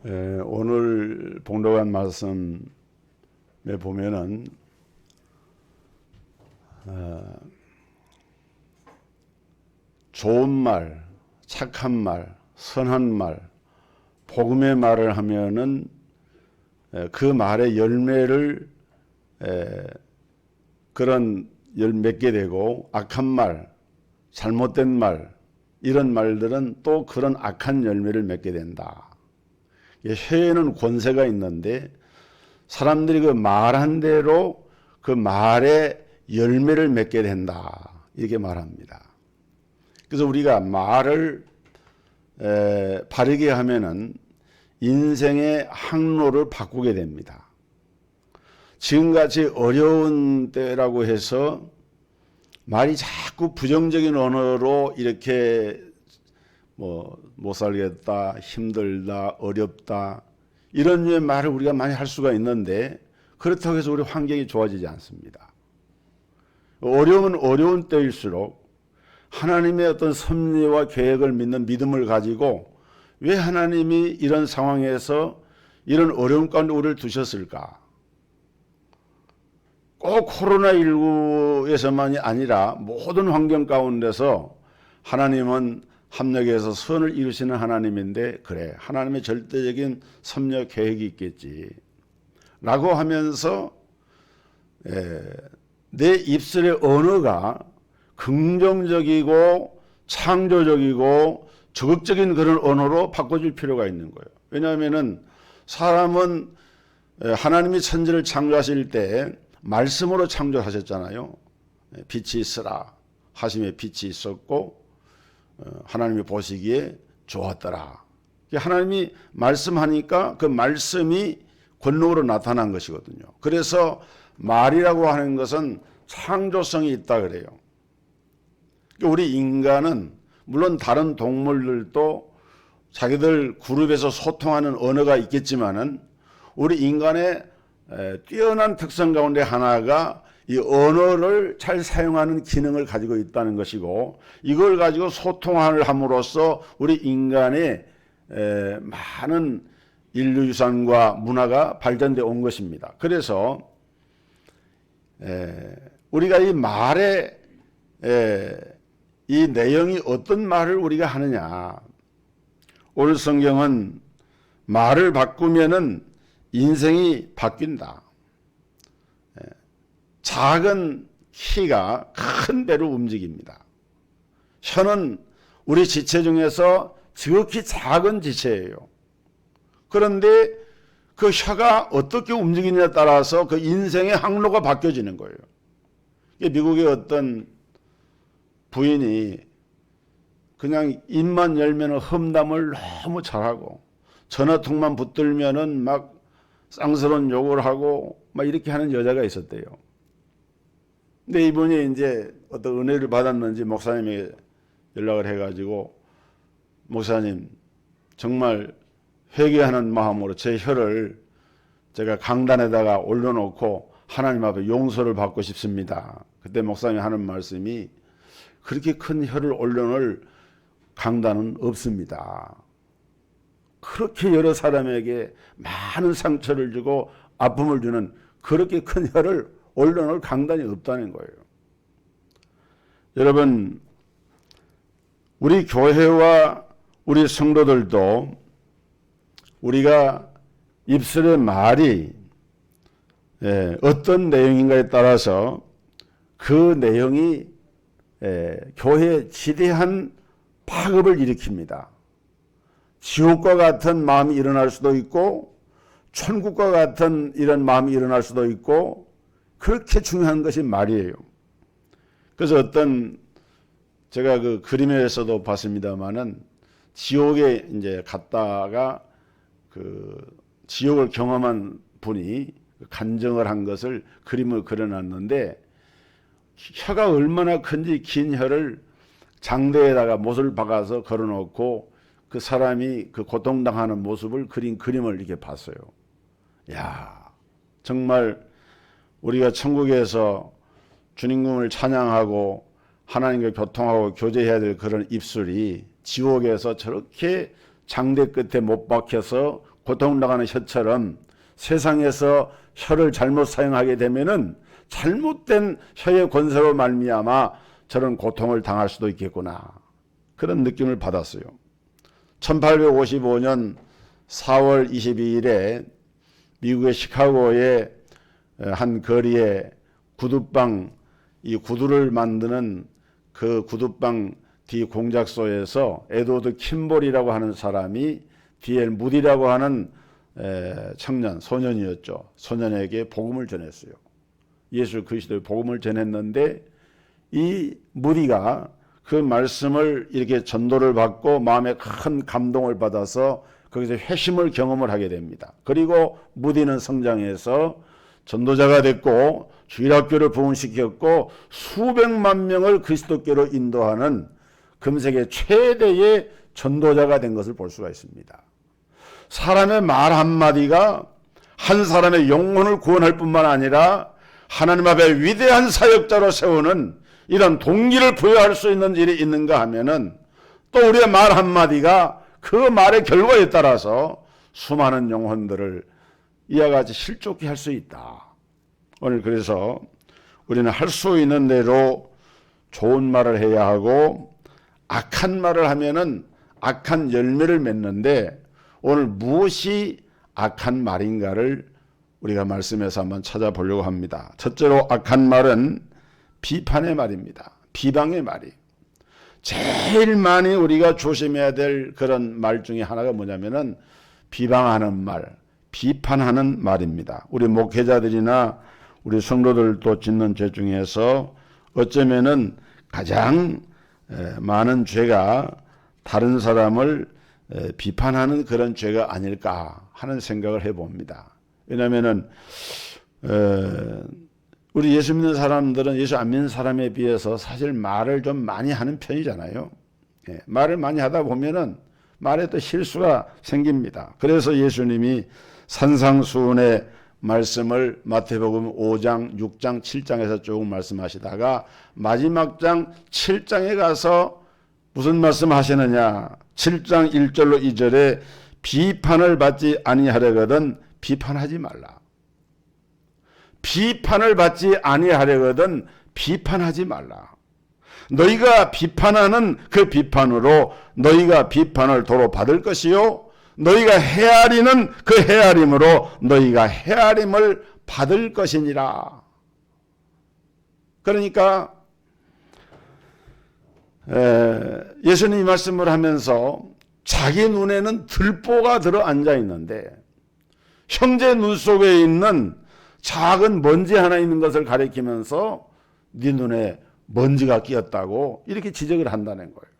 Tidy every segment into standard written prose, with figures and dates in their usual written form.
오늘 봉독한 말씀에 보면은 좋은 말, 착한 말, 선한 말, 복음의 말을 하면은 그 말의 열매를 맺게 되고, 악한 말, 잘못된 말, 이런 말들은 또 그런 악한 열매를 맺게 된다. 혀에는 권세가 있는데 사람들이 그 말한 대로 그 말의 열매를 맺게 된다, 이렇게 말합니다. 그래서 우리가 말을 바르게 하면은 인생의 항로를 바꾸게 됩니다. 지금같이 어려운 때라고 해서 말이 자꾸 부정적인 언어로 이렇게 못 살겠다, 힘들다, 어렵다, 이런 류의 말을 우리가 많이 할 수가 있는데, 그렇다고 해서 우리 환경이 좋아지지 않습니다. 어려움은 어려운 때일수록 하나님의 어떤 섭리와 계획을 믿는 믿음을 가지고, 왜 하나님이 이런 상황에서 이런 어려움 가운데 우리를 두셨을까? 꼭 코로나19에서만이 아니라 모든 환경 가운데서 하나님은 합력해서 선을 이루시는 하나님인데, 그래, 하나님의 절대적인 섭리 계획이 있겠지 라고 하면서 내 입술의 언어가 긍정적이고 창조적이고 적극적인 그런 언어로 바꿔줄 필요가 있는 거예요. 왜냐하면은 사람은 하나님이 천지를 창조하실 때 말씀으로 창조하셨잖아요. 빛이 있으라 하심에 빛이 있었고 하나님이 보시기에 좋았더라. 하나님이 말씀하니까 그 말씀이 권능으로 나타난 것이거든요. 그래서 말이라고 하는 것은 창조성이 있다 그래요. 우리 인간은 물론 다른 동물들도 자기들 그룹에서 소통하는 언어가 있겠지만은, 우리 인간의 뛰어난 특성 가운데 하나가 이 언어를 잘 사용하는 기능을 가지고 있다는 것이고, 이걸 가지고 소통을 함으로써 우리 인간의 많은 인류유산과 문화가 발전되어 온 것입니다. 그래서 우리가 이 말의 이 내용이 어떤 말을 우리가 하느냐, 오늘 성경은 말을 바꾸면은 인생이 바뀐다. 작은 키가 큰 배로 움직입니다. 혀는 우리 지체 중에서 지극히 작은 지체예요. 그런데 그 혀가 어떻게 움직이느냐에 따라서 그 인생의 항로가 바뀌어지는 거예요. 미국의 어떤 부인이 그냥 입만 열면 험담을 너무 잘하고, 전화통만 붙들면은 막 쌍스러운 욕을 하고 막 이렇게 하는 여자가 있었대요. 근데 이분이 이제 어떤 은혜를 받았는지 목사님에게 연락을 해가지고, 목사님, 정말 회개하는 마음으로 제 혀를 제가 강단에다가 올려놓고 하나님 앞에 용서를 받고 싶습니다. 그때 목사님이 하는 말씀이, 그렇게 큰 혀를 올려놓을 강단은 없습니다. 그렇게 여러 사람에게 많은 상처를 주고 아픔을 주는 그렇게 큰 혀를 올려놓을 강단이 없다는 거예요. 여러분, 우리 교회와 우리 성도들도 우리가 입술의 말이 어떤 내용인가에 따라서 그 내용이 교회에 지대한 파급을 일으킵니다. 지옥과 같은 마음이 일어날 수도 있고, 천국과 같은 이런 마음이 일어날 수도 있고, 그렇게 중요한 것이 말이에요. 그래서 제가 그 그림에서도 봤습니다만은, 지옥에 이제 갔다가 그 지옥을 경험한 분이 간증을 한 것을 그림을 그려놨는데, 혀가 얼마나 큰지 긴 혀를 장대에다가 못을 박아서 걸어놓고 그 사람이 그 고통당하는 모습을 그린 그림을 이렇게 봤어요. 야, 정말 우리가 천국에서 주님을 찬양하고 하나님과 교통하고 교제해야 될 그런 입술이 지옥에서 저렇게 장대 끝에 못 박혀서 고통당하는 혀처럼 세상에서 혀를 잘못 사용하게 되면은 잘못된 혀의 권세로 말미암아 저런 고통을 당할 수도 있겠구나. 그런 느낌을 받았어요. 1855년 4월 22일에 미국의 시카고의 한 거리에 구두방, 이 구두를 만드는 그 구두방 뒤 공작소에서 에드워드 킴볼이라고 하는 사람이 D.L. 무디라고 하는 청년, 소년이었죠. 소년에게 복음을 전했어요. 예수 그리스도의 복음을 전했는데 이 무디가 그 말씀을 이렇게 전도를 받고 마음에 큰 감동을 받아서 거기서 회심을 경험을 하게 됩니다. 그리고 무디는 성장해서 전도자가 됐고 주일학교를 부흥시켰고 수백만 명을 그리스도께로 인도하는 금세계 최대의 전도자가 된 것을 볼 수가 있습니다. 사람의 말 한마디가 한 사람의 영혼을 구원할 뿐만 아니라 하나님 앞에 위대한 사역자로 세우는 이런 동기를 부여할 수 있는 일이 있는가 하면은 또 우리의 말 한마디가 그 말의 결과에 따라서 수많은 영혼들을 이와 같이 실족케 할 수 있다. 오늘 그래서 우리는 할 수 있는 대로 좋은 말을 해야 하고 악한 말을 하면은 악한 열매를 맺는데 오늘 무엇이 악한 말인가를 우리가 말씀에서 한번 찾아보려고 합니다. 첫째로 악한 말은 비판의 말입니다. 비방의 말이. 제일 많이 우리가 조심해야 될 그런 말 중에 하나가 뭐냐면은 비방하는 말, 비판하는 말입니다. 우리 목회자들이나 우리 성도들도 짓는 죄 중에서 어쩌면은 가장 많은 죄가 다른 사람을 비판하는 그런 죄가 아닐까 하는 생각을 해봅니다. 왜냐하면은 우리 예수 믿는 사람들은 예수 안 믿는 사람에 비해서 사실 말을 좀 많이 하는 편이잖아요. 말을 많이 하다 보면은 말에 또 실수가 생깁니다. 그래서 예수님이 산상수훈의 말씀을 마태복음 5장, 6장, 7장에서 쭉 말씀하시다가 마지막 장 7장에 가서 무슨 말씀 하시느냐. 7장 1절로 2절에 비판을 받지 아니하려거든 비판하지 말라. 비판을 받지 아니하려거든 비판하지 말라. 너희가 비판하는 그 비판으로 너희가 비판을 도로 받을 것이요 너희가 헤아리는 그 헤아림으로 너희가 헤아림을 받을 것이니라. 그러니까 예수님이 말씀을 하면서 자기 눈에는 들보가 들어 앉아 있는데 형제 눈 속에 있는 작은 먼지 하나 있는 것을 가리키면서 네 눈에 먼지가 끼었다고 이렇게 지적을 한다는 거예요.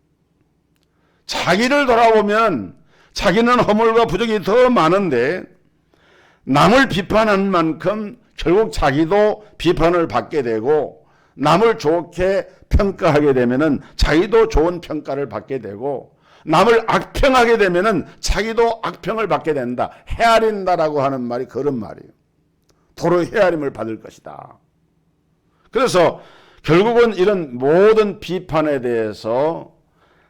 자기를 돌아보면 자기는 허물과 부족이 더 많은데 남을 비판한 만큼 결국 자기도 비판을 받게 되고 남을 좋게 평가하게 되면은 자기도 좋은 평가를 받게 되고 남을 악평하게 되면은 자기도 악평을 받게 된다. 헤아린다라고 하는 말이 그런 말이에요. 도로 헤아림을 받을 것이다. 그래서 결국은 이런 모든 비판에 대해서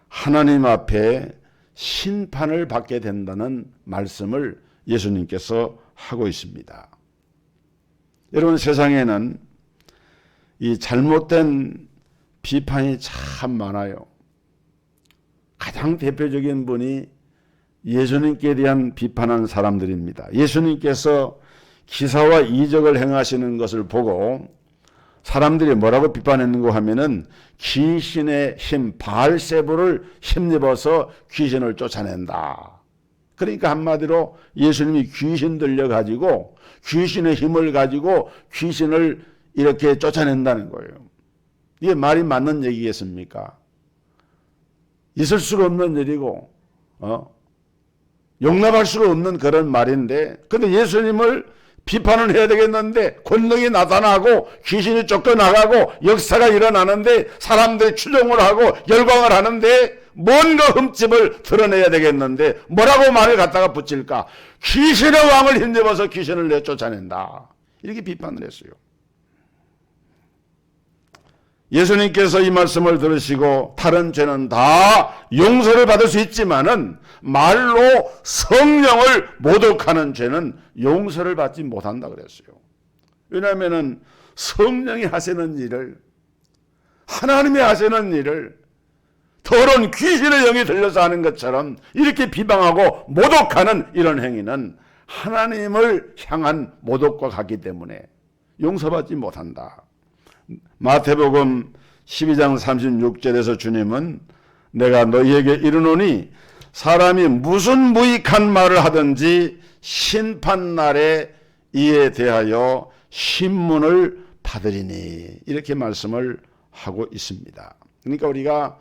하나님 앞에 심판을 받게 된다는 말씀을 예수님께서 하고 있습니다. 여러분 세상에는 이 잘못된 비판이 참 많아요. 가장 대표적인 분이 예수님께 대한 비판한 사람들입니다. 예수님께서 기사와 이적을 행하시는 것을 보고 사람들이 뭐라고 비판했는가 하면은 귀신의 힘, 바알세불을 힘입어서 귀신을 쫓아낸다. 그러니까 한마디로 예수님이 귀신 들려가지고 귀신의 힘을 가지고 귀신을 이렇게 쫓아낸다는 거예요. 이게 말이 맞는 얘기겠습니까? 있을 수가 없는 일이고 용납할 수가 없는 그런 말인데 근데 예수님을 비판을 해야 되겠는데 권능이 나타나고 귀신이 쫓겨나가고 역사가 일어나는데 사람들이 추종을 하고 열광을 하는데 뭔가 흠집을 드러내야 되겠는데 뭐라고 말을 갖다가 붙일까? 귀신의 왕을 힘입어서 귀신을 내쫓아낸다. 이렇게 비판을 했어요. 예수님께서 이 말씀을 들으시고 다른 죄는 다 용서를 받을 수 있지만은 말로 성령을 모독하는 죄는 용서를 받지 못한다 그랬어요. 왜냐하면은 성령이 하시는 일을, 하나님이 하시는 일을 더러운 귀신의 영이 들려서 하는 것처럼 이렇게 비방하고 모독하는 이런 행위는 하나님을 향한 모독과 같기 때문에 용서받지 못한다. 마태복음 12장 36절에서 주님은 내가 너희에게 이르노니 사람이 무슨 무익한 말을 하든지 심판날에 이에 대하여 신문을 받으리니, 이렇게 말씀을 하고 있습니다. 그러니까 우리가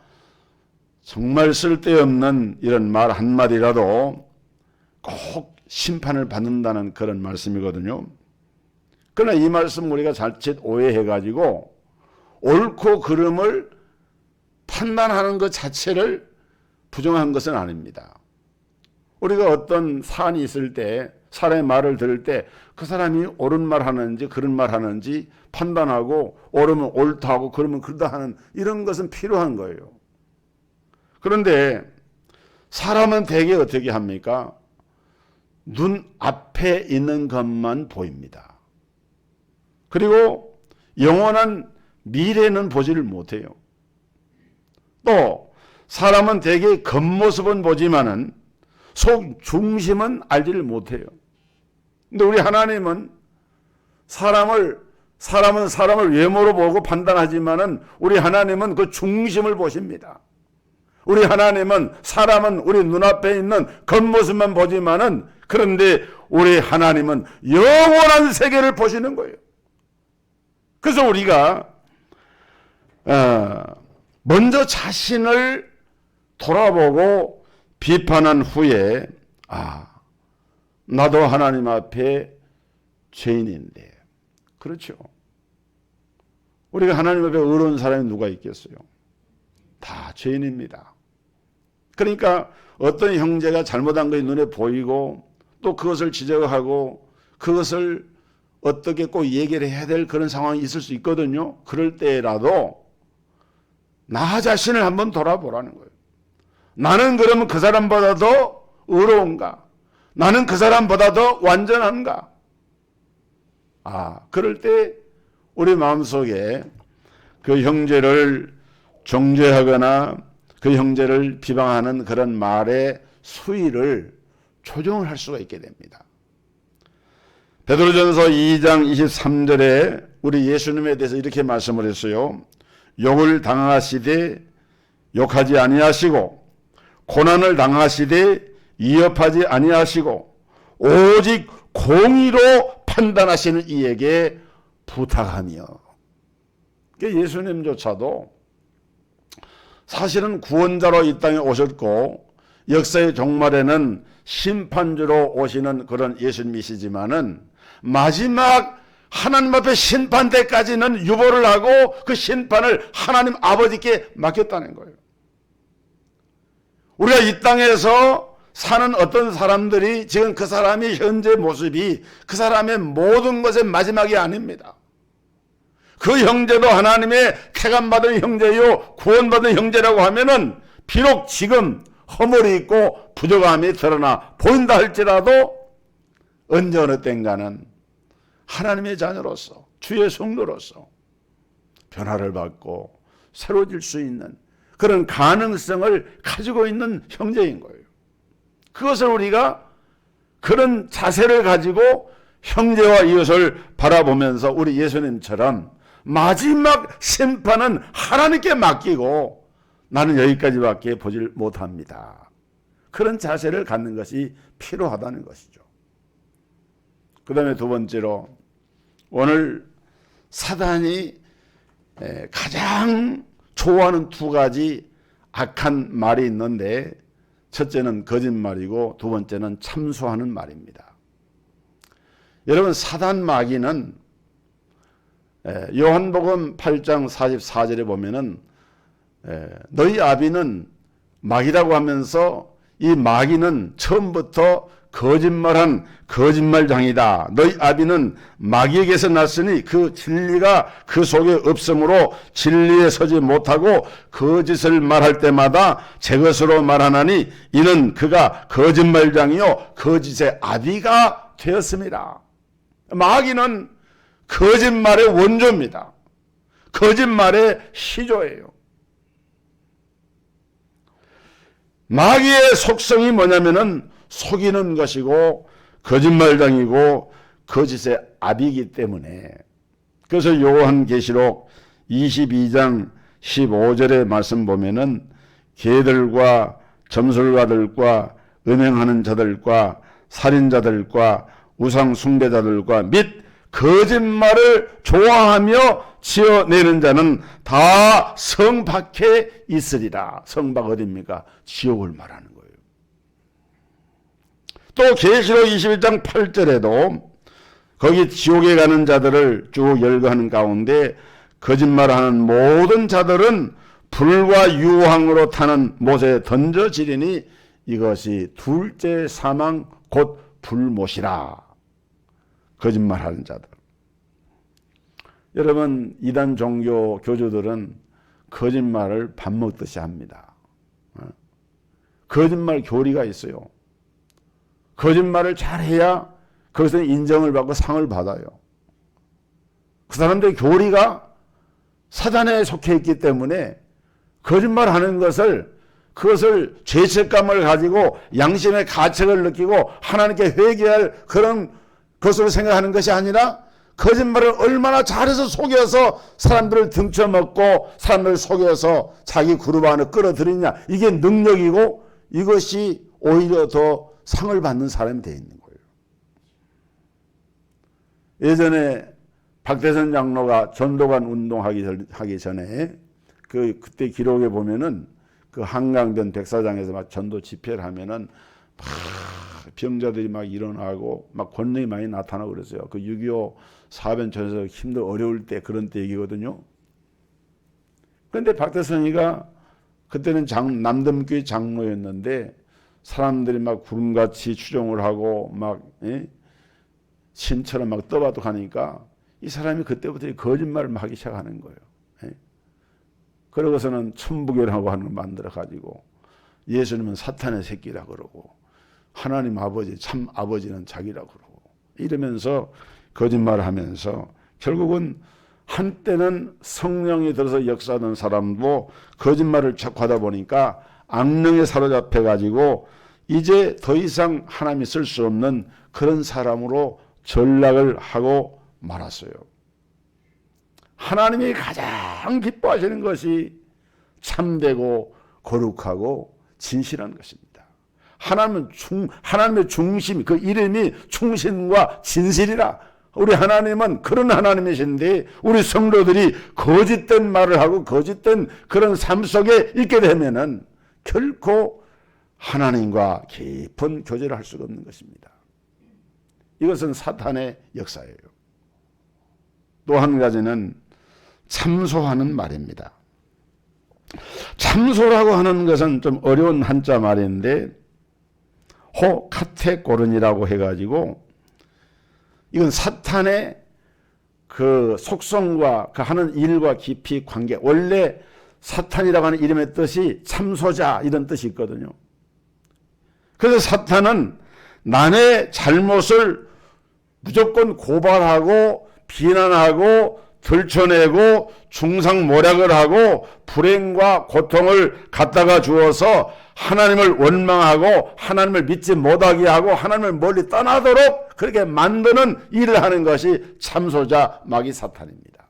정말 쓸데없는 이런 말 한마디라도 꼭 심판을 받는다는 그런 말씀이거든요. 그러나 이 말씀 우리가 자칫 오해해가지고 옳고 그름을 판단하는 것 자체를 부정한 것은 아닙니다. 우리가 어떤 사안이 있을 때, 사람의 말을 들을 때 그 사람이 옳은 말 하는지 그런 말 하는지 판단하고, 옳으면 옳다고 그러면 그러다 하는 이런 것은 필요한 거예요. 그런데 사람은 대개 어떻게 합니까? 눈 앞에 있는 것만 보입니다. 그리고 영원한 미래는 보지를 못해요. 또 사람은 대개 겉모습은 보지만은 속 중심은 알지를 못해요. 근데 우리 하나님은 사람은 사람을 외모로 보고 판단하지만은 우리 하나님은 그 중심을 보십니다. 우리 하나님은 사람은 우리 눈앞에 있는 겉모습만 보지만은, 그런데 우리 하나님은 영원한 세계를 보시는 거예요. 그래서 우리가 먼저 자신을 돌아보고 비판한 후에 나도 하나님 앞에 죄인인데, 그렇죠. 우리가 하나님 앞에 의로운 사람이 누가 있겠어요? 다 죄인입니다. 그러니까 어떤 형제가 잘못한 것이 눈에 보이고 또 그것을 지적하고 그것을 어떻게 꼭 얘기를 해야 될 그런 상황이 있을 수 있거든요. 그럴 때라도 나 자신을 한번 돌아보라는 거예요. 나는 그러면 그 사람보다 더 의로운가? 나는 그 사람보다 더 완전한가? 그럴 때 우리 마음속에 그 형제를 정죄하거나 그 형제를 비방하는 그런 말의 수위를 조정을 할 수가 있게 됩니다. 베드로전서 2장 23절에 우리 예수님에 대해서 이렇게 말씀을 했어요. 욕을 당하시되 욕하지 아니하시고 고난을 당하시되 위협하지 아니하시고 오직 공의로 판단하시는 이에게 부탁하며. 예수님조차도 사실은 구원자로 이 땅에 오셨고 역사의 종말에는 심판주로 오시는 그런 예수님이시지만은 마지막 하나님 앞에 심판 때까지는 유보를 하고 그 심판을 하나님 아버지께 맡겼다는 거예요. 우리가 이 땅에서 사는 어떤 사람들이 지금 그 사람이 현재 모습이 그 사람의 모든 것의 마지막이 아닙니다. 그 형제도 하나님의 택함받은 형제요 구원받은 형제라고 하면은 비록 지금 허물이 있고 부족함이 드러나 보인다 할지라도 언제 어느 땐가는 하나님의 자녀로서 주의 성도로서 변화를 받고 새로워질 수 있는 그런 가능성을 가지고 있는 형제인 거예요. 그것을 우리가 그런 자세를 가지고 형제와 이웃을 바라보면서 우리 예수님처럼 마지막 심판은 하나님께 맡기고 나는 여기까지밖에 보질 못합니다. 그런 자세를 갖는 것이 필요하다는 것이죠. 그 다음에 두 번째로 오늘 사단이 가장 좋아하는 두 가지 악한 말이 있는데 첫째는 거짓말이고 두 번째는 참소하는 말입니다. 여러분 사단 마귀는 요한복음 8장 44절에 보면은 너희 아비는 마귀라고 하면서 이 마귀는 처음부터 거짓말한 거짓말장이다. 너희 아비는 마귀에게서 났으니 그 진리가 그 속에 없으므로 진리에 서지 못하고 거짓을 말할 때마다 제 것으로 말하나니 이는 그가 거짓말장이요 거짓의 아비가 되었습니다. 마귀는 거짓말의 원조입니다. 거짓말의 시조예요. 마귀의 속성이 뭐냐면은 속이는 것이고 거짓말장이고 거짓의 아비이기 때문에, 그래서 요한계시록 22장 15절의 말씀 보면은 개들과 점술가들과 음행하는 자들과 살인자들과 우상 숭배자들과 및 거짓말을 좋아하며 지어내는 자는 다 성 밖에 있으리라. 성 밖 어디입니까? 지옥을 말하는 거예요. 또 계시록 21장 8절에도 거기 지옥에 가는 자들을 쭉 열거하는 가운데 거짓말하는 모든 자들은 불과 유황으로 타는 못에 던져지리니 이것이 둘째 사망 곧 불못이라. 거짓말하는 자들. 여러분, 이단 종교 교주들은 거짓말을 밥 먹듯이 합니다. 거짓말 교리가 있어요. 거짓말을 잘해야 거기서 인정을 받고 상을 받아요. 그 사람들의 교리가 사단에 속해 있기 때문에 거짓말하는 그것을 죄책감을 가지고 양심의 가책을 느끼고 하나님께 회개할 그런 것으로 생각하는 것이 아니라 거짓말을 얼마나 잘해서 속여서 사람들을 등쳐먹고 사람들을 속여서 자기 그룹 안에 끌어들이냐, 이게 능력이고 이것이 오히려 더 상을 받는 사람이 되어 있는 거예요. 예전에 박대선 장로가 전도관 운동하기 전에 그때 기록에 보면은 그 한강변 백사장에서 막 전도 집회를 하면은 막 병자들이 막 일어나고 막 권능이 많이 나타나고 그랬어요. 그 6.25 사변천에서 힘들 어려울 때 그런 때 얘기거든요. 그런데 박대선이가 그때는 남덤교회 장로였는데 사람들이 막 구름같이 추종을 하고 막 신처럼 막 떠바둑하니까 이 사람이 그때부터 거짓말을 막 하기 시작하는 거예요. 그러고서는 천부교라고 하는 걸 만들어 가지고 예수님은 사탄의 새끼라 그러고 하나님 아버지 참 아버지는 자기라 그러고 이러면서 거짓말을 하면서 결국은 한때는 성령이 들어서 역사하는 사람도 거짓말을 자꾸 하다 보니까 악령에 사로잡혀 가지고 이제 더 이상 하나님이 쓸 수 없는 그런 사람으로 전락을 하고 말았어요. 하나님이 가장 기뻐하시는 것이 참되고 거룩하고 진실한 것입니다. 하나님의 중심, 그 이름이 충신과 진실이라. 우리 하나님은 그런 하나님이신데 우리 성도들이 거짓된 말을 하고 거짓된 그런 삶 속에 있게 되면은 결코 하나님과 깊은 교제를 할 수가 없는 것입니다. 이것은 사탄의 역사예요. 또 한 가지는 참소하는 말입니다. 참소라고 하는 것은 좀 어려운 한자 말인데 호카테고른이라고 해가지고 이건 사탄의 그 속성과 그 하는 일과 깊이 관계, 원래 사탄이라고 하는 이름의 뜻이 참소자 이런 뜻이 있거든요. 그래서 사탄은 남의 잘못을 무조건 고발하고 비난하고 들춰내고 중상모략을 하고 불행과 고통을 갖다가 주어서 하나님을 원망하고 하나님을 믿지 못하게 하고 하나님을 멀리 떠나도록 그렇게 만드는 일을 하는 것이 참소자 마귀 사탄입니다.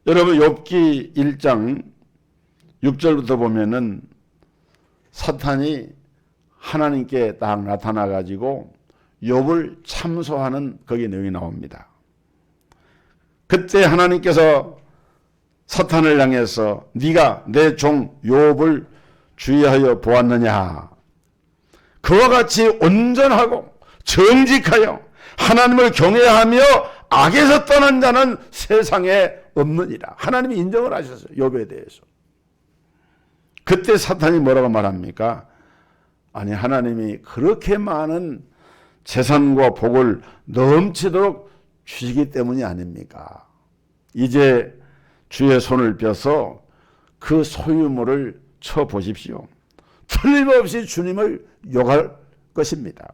여러분 욥기 1장 6절부터 보면은 사탄이 하나님께 딱 나타나 가지고 욥을 참소하는 거기 내용이 나옵니다. 그때 하나님께서 사탄을 향해서 네가 내 종 욥을 주의하여 보았느냐? 그와 같이 온전하고 정직하여 하나님을 경외하며 악에서 떠난 자는 세상에 없느니라. 하나님이 인정을 하셨어요. 욥에 대해서. 그때 사탄이 뭐라고 말합니까? 아니, 하나님이 그렇게 많은 재산과 복을 넘치도록 주시기 때문이 아닙니까? 이제 주의 손을 펴서 그 소유물을 쳐보십시오. 틀림없이 주님을 욕할 것입니다.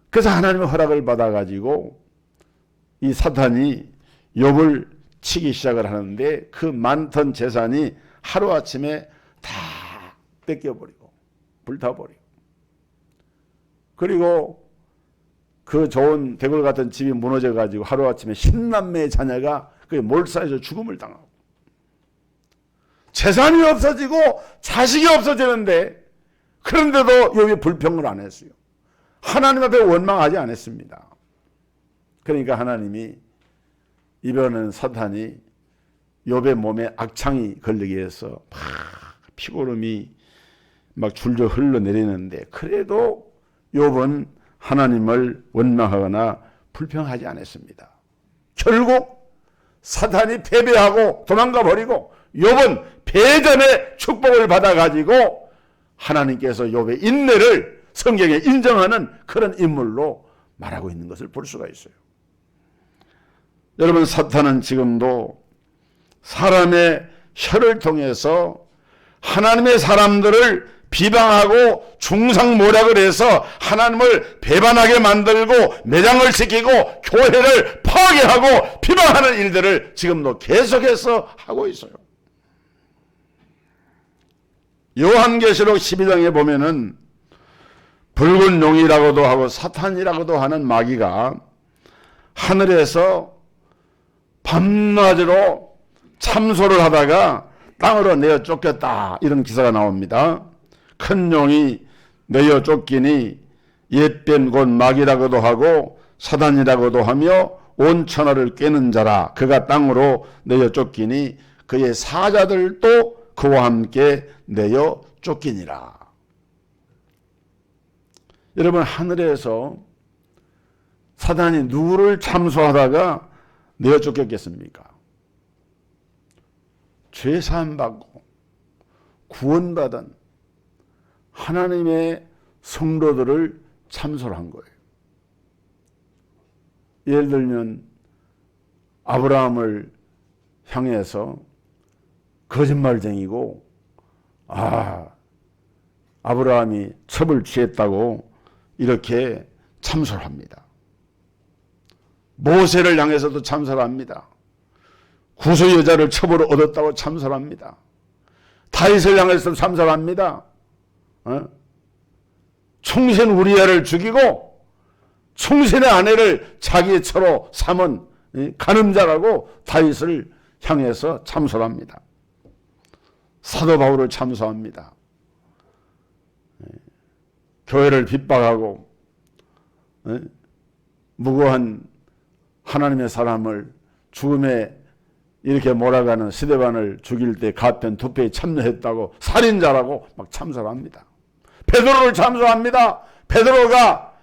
그래서 하나님의 허락을 받아가지고 이 사탄이 욥을 치기 시작을 하는데 그 많던 재산이 하루아침에 다 뺏겨버리고 불타버리고, 그리고 그 좋은 대궐 같은 집이 무너져가지고 하루아침에 10남매의 자녀가 그 몰살해서 죽음을 당하고, 재산이 없어지고 자식이 없어지는데 그런데도 욥이 불평을 안 했어요. 하나님 앞에 원망하지 않았습니다. 그러니까 하나님이 이번에는 사탄이 욥의 몸에 악창이 걸리게 해서 막 피고름이 막 줄줄 흘러내리는데 그래도 욥은 하나님을 원망하거나 불평하지 않았습니다. 결국 사탄이 패배하고 도망가 버리고 욥은 배전의 축복을 받아가지고 하나님께서 욥의 인내를 성경에 인정하는 그런 인물로 말하고 있는 것을 볼 수가 있어요. 여러분, 사탄은 지금도 사람의 혀를 통해서 하나님의 사람들을 비방하고 중상모략을 해서 하나님을 배반하게 만들고 매장을 시키고 교회를 파괴하고 비방하는 일들을 지금도 계속해서 하고 있어요. 요한계시록 12장에 보면은 붉은 용이라고도 하고 사탄이라고도 하는 마귀가 하늘에서 밤낮으로 참소를 하다가 땅으로 내어 쫓겼다, 이런 기사가 나옵니다. 큰 용이 내어 쫓기니 옛뱀 곧 마귀라고도 하고 사단이라고도 하며 온 천하를 꿰는 자라. 그가 땅으로 내어 쫓기니 그의 사자들도 그와 함께 내어 쫓기니라. 여러분, 하늘에서 사단이 누구를 참소하다가 내어 쫓겼겠습니까? 죄 사함 받고 구원받은 하나님의 성도들을 참소를 한 거예요. 예를 들면 아브라함을 향해서 거짓말쟁이고 아브라함이 첩을 취했다고 이렇게 참소를 합니다. 모세를 향해서도 참소를 합니다. 구수 여자를 첩으로 얻었다고 참소를 합니다. 다윗을 향해서도 참소를 합니다. 충신 우리야를 죽이고 충신의 아내를 자기의 처로 삼은 간음자라고 다윗을 향해서 참소를 합니다. 사도 바울을 참소합니다. 교회를 핍박하고 무고한 하나님의 사람을 죽음에 이렇게 몰아가는 스데반을 죽일 때 가편 투표에 참여했다고 살인자라고 막 참소를 합니다. 베드로를 참소합니다. 베드로가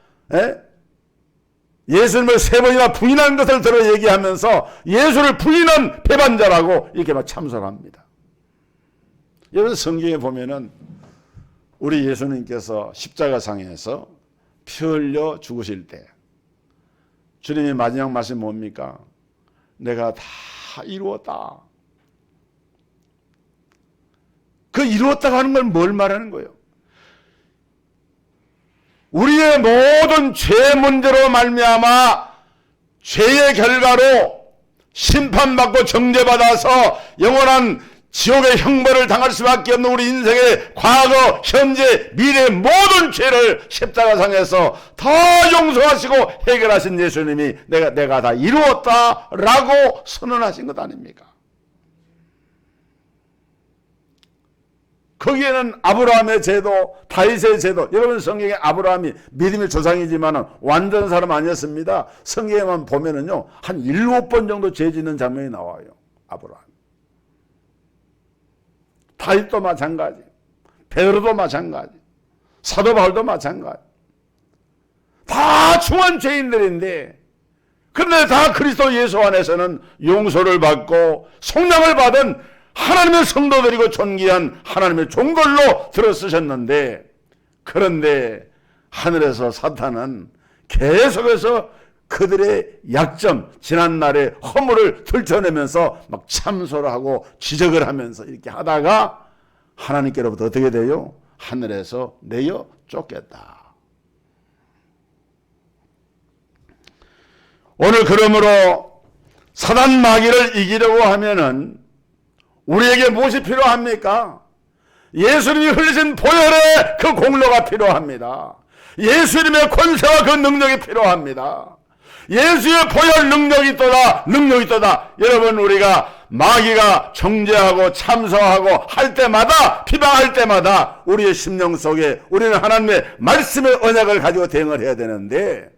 예수님을 3번이나 부인한 것을 들어 얘기하면서 예수를 부인한 배반자라고 이렇게 막 참소를 합니다. 여러분, 성경에 보면은 우리 예수님께서 십자가상에서 피 흘려 죽으실 때 주님의 마지막 말씀이 뭡니까? 내가 다 이루었다. 그 이루었다고 하는 건 뭘 말하는 거예요? 우리의 모든 죄 문제로 말미암아 죄의 결과로 심판받고 정죄받아서 영원한 지옥의 형벌을 당할 수밖에 없는 우리 인생의 과거, 현재, 미래 모든 죄를 십자가상에서 다 용서하시고 해결하신 예수님이 내가 다 이루었다라고 선언하신 것 아닙니까? 거기에는 아브라함의 제도, 다윗의 제도, 여러분 성경에 아브라함이 믿음의 조상이지만 완전 사람 아니었습니다. 성경에만 보면은요, 한 7번 정도 죄 짓는 장면이 나와요. 아브라함. 다윗도 마찬가지, 베드로도 마찬가지, 사도 바울도 마찬가지. 다 중한 죄인들인데, 그런데 다 그리스도 예수 안에서는 용서를 받고 성령을 받은 하나님의 성도들이고 존귀한 하나님의 종들로 들어쓰셨는데, 그런데 하늘에서 사탄은 계속해서 그들의 약점, 지난날의 허물을 들춰내면서 막 참소를 하고 지적을 하면서 이렇게 하다가 하나님께로부터 어떻게 돼요? 하늘에서 내어 쫓겼다. 오늘 그러므로 사단 마귀를 이기려고 하면은 우리에게 무엇이 필요합니까? 예수님이 흘리신 보혈의 그 공로가 필요합니다. 예수님의 권세와 그 능력이 필요합니다. 예수의 보혈 능력이 있도다. 여러분, 우리가 마귀가 정죄하고 참소하고 할 때마다, 비방할 때마다 우리의 심령 속에 우리는 하나님의 말씀의 언약을 가지고 대응을 해야 되는데,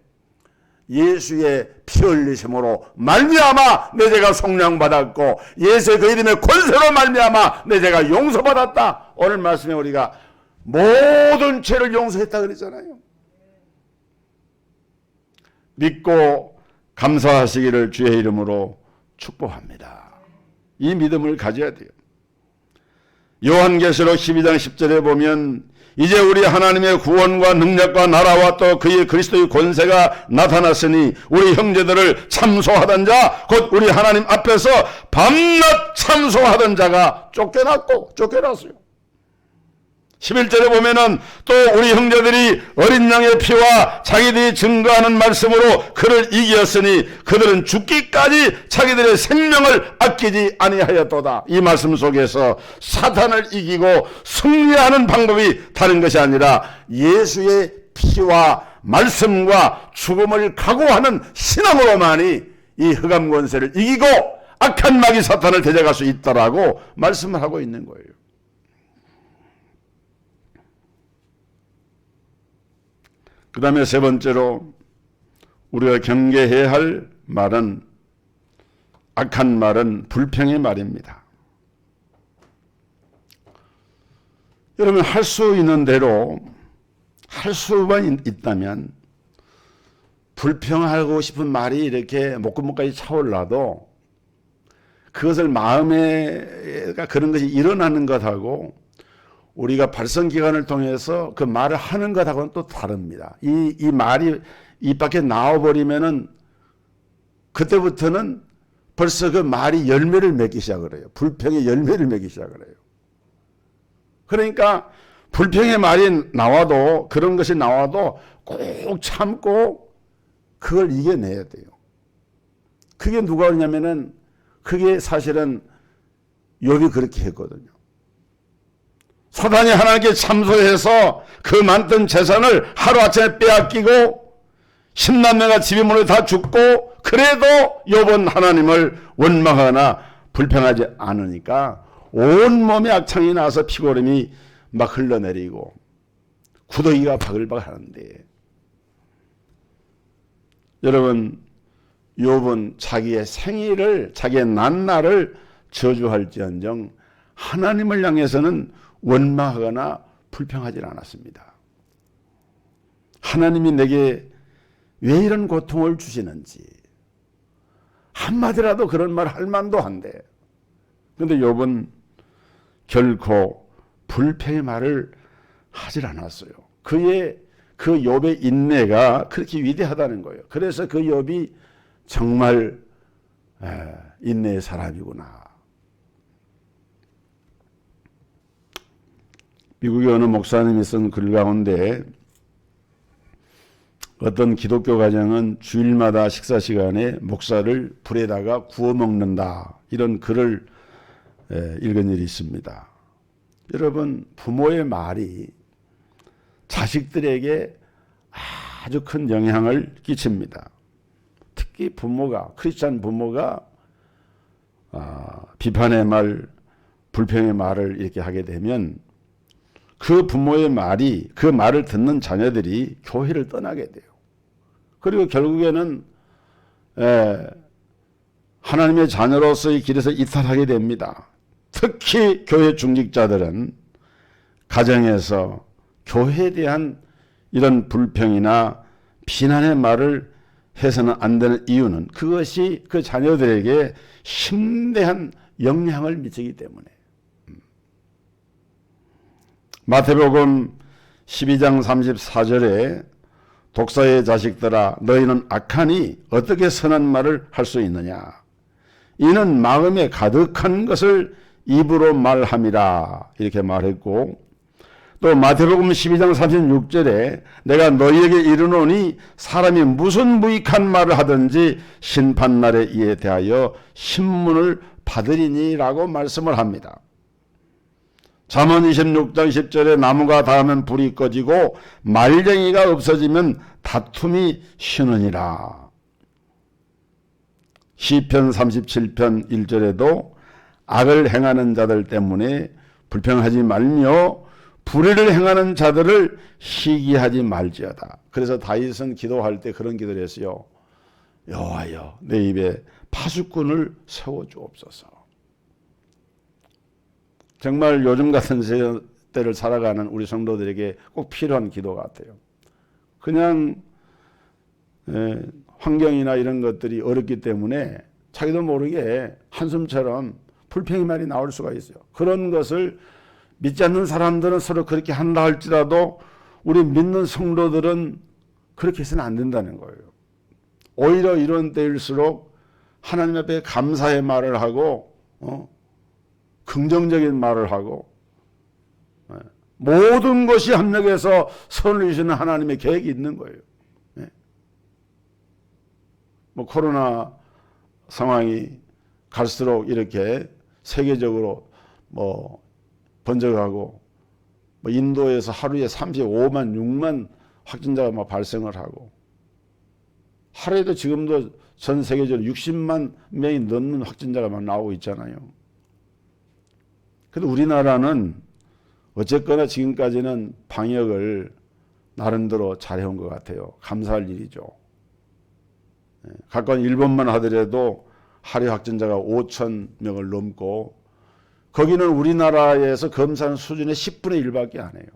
예수의 피 흘리심으로 말미암아 내 죄가 속량받았고 예수의 그 이름의 권세로 말미암아 내 죄가 용서받았다. 오늘 말씀에 우리가 모든 죄를 용서했다 그랬잖아요. 믿고 감사하시기를 주의 이름으로 축복합니다. 이 믿음을 가져야 돼요. 요한계시록 12장 10절에 보면 이제 우리 하나님의 구원과 능력과 나라와 또 그의 그리스도의 권세가 나타났으니 우리 형제들을 참소하던 자, 곧 우리 하나님 앞에서 밤낮 참소하던 자가 쫓겨났어요. 11절에 보면은 또 우리 형제들이 어린 양의 피와 자기들이 증거하는 말씀으로 그를 이기었으니 그들은 죽기까지 자기들의 생명을 아끼지 아니하였도다. 이 말씀 속에서 사탄을 이기고 승리하는 방법이 다른 것이 아니라 예수의 피와 말씀과 죽음을 각오하는 신앙으로만이 이 흑암 권세를 이기고 악한 마귀 사탄을 대적할 수 있다라고 말씀을 하고 있는 거예요. 그 다음에 세 번째로 우리가 경계해야 할 말은, 악한 말은 불평의 말입니다. 여러분, 할 수 있는 대로 할 수만 있다면 불평하고 싶은 말이 이렇게 목구멍까지 차올라도 그것을 마음에 그런 것이 일어나는 것하고 우리가 발성기관을 통해서 그 말을 하는 것하고는 또 다릅니다. 이 말이 입 밖에 나와버리면은 그때부터는 벌써 그 말이 열매를 맺기 시작을 해요. 불평의 열매를 맺기 시작을 해요. 그러니까 불평의 말이 나와도, 그런 것이 나와도 꼭 참고 그걸 이겨내야 돼요. 그게 누가 그러냐면은 그게 사실은 욥이 그렇게 했거든요. 사단이 하나님께 참소해서 그 많던 재산을 하루아침에 빼앗기고 10남매가 집에 문을 다 죽고, 그래도 욥은 하나님을 원망하거나 불평하지 않으니까 온몸에 악창이 나서 피고름이 막 흘러내리고 구더기가 바글바글 하는데, 여러분, 욥은 자기의 생일을, 자기의 난날을 저주할지언정 하나님을 향해서는 원망하거나 불평하지 않았습니다. 하나님이 내게 왜 이런 고통을 주시는지 한마디라도 그런 말 할 만도 한데, 그런데 욥은 결코 불평의 말을 하질 않았어요. 그의 그 욥의 인내가 그렇게 위대하다는 거예요. 그래서 그 욥이 정말 인내의 사람이구나. 미국의 어느 목사님이 쓴 글 가운데 어떤 기독교 가정은 주일마다 식사 시간에 목살을 불에다가 구워 먹는다, 이런 글을 읽은 일이 있습니다. 여러분, 부모의 말이 자식들에게 아주 큰 영향을 끼칩니다. 특히 부모가, 크리스찬 부모가 비판의 말, 불평의 말을 이렇게 하게 되면 그 부모의 말이, 그 말을 듣는 자녀들이 교회를 떠나게 돼요. 그리고 결국에는 하나님의 자녀로서의 길에서 이탈하게 됩니다. 특히 교회 중직자들은 가정에서 교회에 대한 이런 불평이나 비난의 말을 해서는 안 되는 이유는 그것이 그 자녀들에게 심대한 영향을 미치기 때문에. 마태복음 12장 34절에 독사의 자식들아 너희는 악하니 어떻게 선한 말을 할 수 있느냐. 이는 마음에 가득한 것을 입으로 말함이라 이렇게 말했고, 또 마태복음 12장 36절에 내가 너희에게 이르노니 사람이 무슨 무익한 말을 하든지 심판날에 이에 대하여 신문을 받으리니라고 말씀을 합니다. 잠언 26장 10절에 나무가 닿으면 불이 꺼지고 말쟁이가 없어지면 다툼이 쉬느니라. 시편 37편 1절에도 악을 행하는 자들 때문에 불평하지 말며 불의를 행하는 자들을 시기하지 말지어다. 그래서 다윗은 기도할 때 그런 기도를 했어요. 여호와여 내 입에 파수꾼을 세워주옵소서. 정말 요즘 같은 때를 살아가는 우리 성도들에게 꼭 필요한 기도 같아요. 그냥 환경이나 이런 것들이 어렵기 때문에 자기도 모르게 한숨처럼 불평의 말이 나올 수가 있어요. 그런 것을 믿지 않는 사람들은 서로 그렇게 한다 할지라도 우리 믿는 성도들은 그렇게 해서는 안 된다는 거예요. 오히려 이런 때일수록 하나님 앞에 감사의 말을 하고 긍정적인 말을 하고 모든 것이 합력해서 선을 이루시는 하나님의 계획이 있는 거예요. 뭐 코로나 상황이 갈수록 이렇게 세계적으로 뭐 번져가고 뭐 인도에서 하루에 35만 6만 확진자가 막 발생을 하고 하루에도 지금도 전 세계적으로 60만 명이 넘는 확진자가 막 나오고 있잖아요. 그래도 우리나라는 어쨌거나 지금까지는 방역을 나름대로 잘해온 것 같아요. 감사할 일이죠. 가까운 일본만 하더라도 하루 확진자가 5천 명을 넘고 거기는 우리나라에서 검사하는 수준의 10분의 1밖에 안 해요.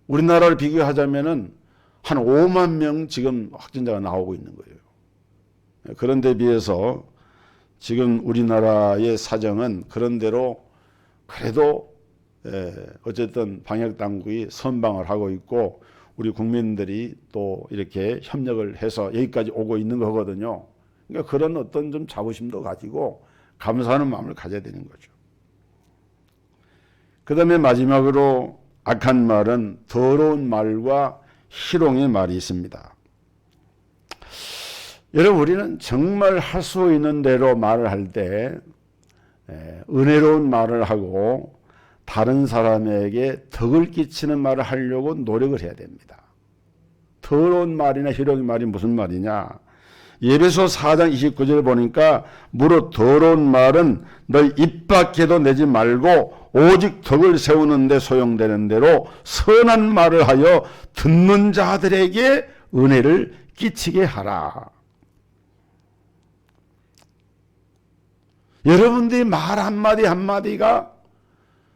우리나라를 비교하자면은 한 5만 명 지금 확진자가 나오고 있는 거예요. 그런데 비해서 지금 우리나라의 사정은 그런대로 그래도 어쨌든 방역 당국이 선방을 하고 있고 우리 국민들이 또 이렇게 협력을 해서 여기까지 오고 있는 거거든요. 그러니까 그런 어떤 좀 자부심도 가지고 감사하는 마음을 가져야 되는 거죠. 그 다음에 마지막으로 악한 말은 더러운 말과 희롱의 말이 있습니다. 여러분 우리는 정말 할 수 있는 대로 말을 할 때 은혜로운 말을 하고 다른 사람에게 덕을 끼치는 말을 하려고 노력을 해야 됩니다. 더러운 말이나 희롱의 말이 무슨 말이냐. 예배소 4장 29절에 보니까 무릇 더러운 말은 너희 입 밖에도 내지 말고 오직 덕을 세우는 데 소용되는 대로 선한 말을 하여 듣는 자들에게 은혜를 끼치게 하라. 여러분들이 말 한마디 한마디가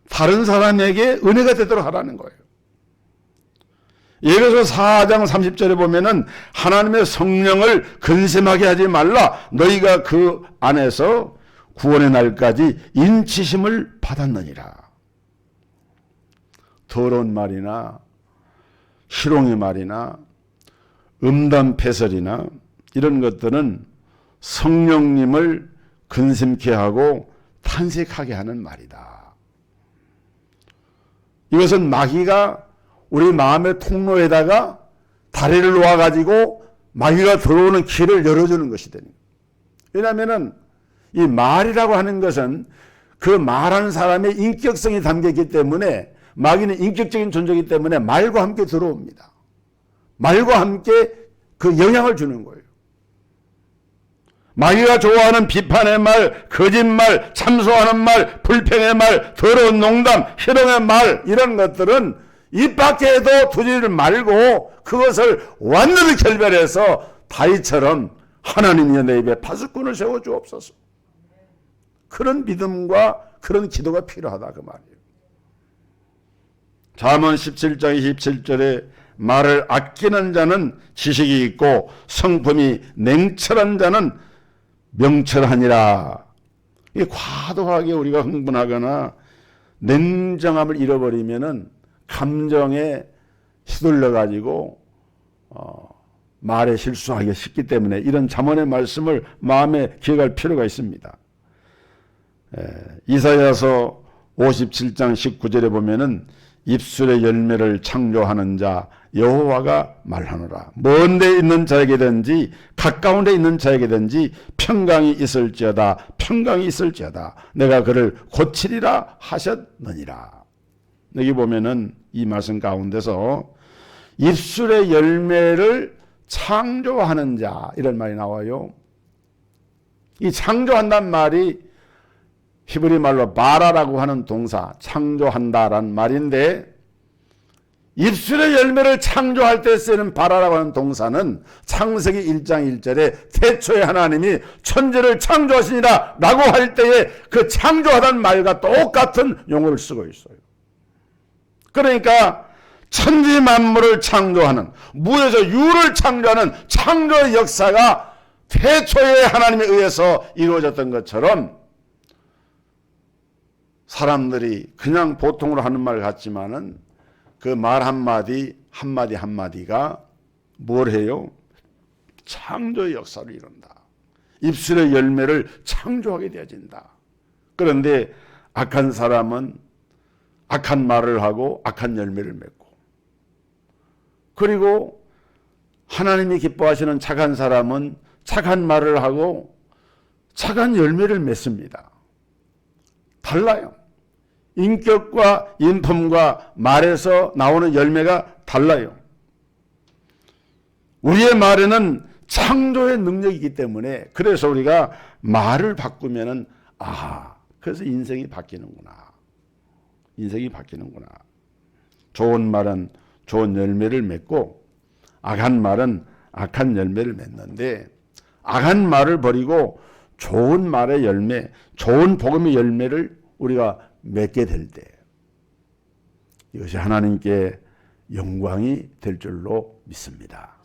다른 사람에게 은혜가 되도록 하라는 거예요. 예배소 4장 30절에 보면은 하나님의 성령을 근심하게 하지 말라. 너희가 그 안에서 구원의 날까지 인치심을 받았느니라. 더러운 말이나 희롱의 말이나 음담패설이나 이런 것들은 성령님을 근심케 하고 탄식하게 하는 말이다. 이것은 마귀가 우리 마음의 통로에다가 다리를 놓아가지고 마귀가 들어오는 길을 열어주는 것이 됩니다. 왜냐하면 이 말이라고 하는 것은 그 말하는 사람의 인격성이 담겨있기 때문에 마귀는 인격적인 존재이기 때문에 말과 함께 들어옵니다. 말과 함께 그 영향을 주는 거예요. 마귀가 좋아하는 비판의 말, 거짓말, 참소하는 말, 불평의 말, 더러운 농담, 희롱의 말 이런 것들은 입 밖에도 두지를 말고 그것을 완전히 결별해서 다윗처럼 하나님이여 내 입에 파수꾼을 세워주옵소서. 그런 믿음과 그런 기도가 필요하다 그 말이에요. 잠언 17장 27절에 말을 아끼는 자는 지식이 있고 성품이 냉철한 자는 명철하니라. 이게 과도하게 우리가 흥분하거나 냉정함을 잃어버리면은 감정에 휘둘려 가지고 말에 실수하기 쉽기 때문에 이런 잠언의 말씀을 마음에 기억할 필요가 있습니다. 이사야서 57장 19절에 보면은 입술의 열매를 창조하는 자 여호와가 말하노라. 먼 데 있는 자에게든지 가까운 데 있는 자에게든지 평강이 있을지어다 내가 그를 고치리라 하셨느니라. 여기 보면은 이 말씀 가운데서 입술의 열매를 창조하는 자 이런 말이 나와요. 이 창조한다는 말이 히브리 말로 바라라고 하는 동사, 창조한다라는 말인데, 입술의 열매를 창조할 때 쓰는 바라라고 하는 동사는 창세기 1장 1절에 태초에 하나님이 천지를 창조하시니라 라고 할 때에 그 창조하다는 말과 똑같은 용어를 쓰고 있어요. 그러니까 천지 만물을 창조하는, 무에서 유를 창조하는 창조의 역사가 태초에 하나님에 의해서 이루어졌던 것처럼 사람들이 그냥 보통으로 하는 말 같지만은 그 말 한마디가 뭘 해요? 창조의 역사를 이룬다. 입술의 열매를 창조하게 되어진다. 그런데 악한 사람은 악한 말을 하고 악한 열매를 맺고, 그리고 하나님이 기뻐하시는 착한 사람은 착한 말을 하고 착한 열매를 맺습니다. 달라요. 인격과 인품과 말에서 나오는 열매가 달라요. 우리의 말에는 창조의 능력이기 때문에, 그래서 우리가 말을 바꾸면은 그래서 인생이 바뀌는구나. 좋은 말은 좋은 열매를 맺고 악한 말은 악한 열매를 맺는데, 악한 말을 버리고 좋은 말의 열매, 좋은 복음의 열매를 우리가 맺게 될 때 이것이 하나님께 영광이 될 줄로 믿습니다.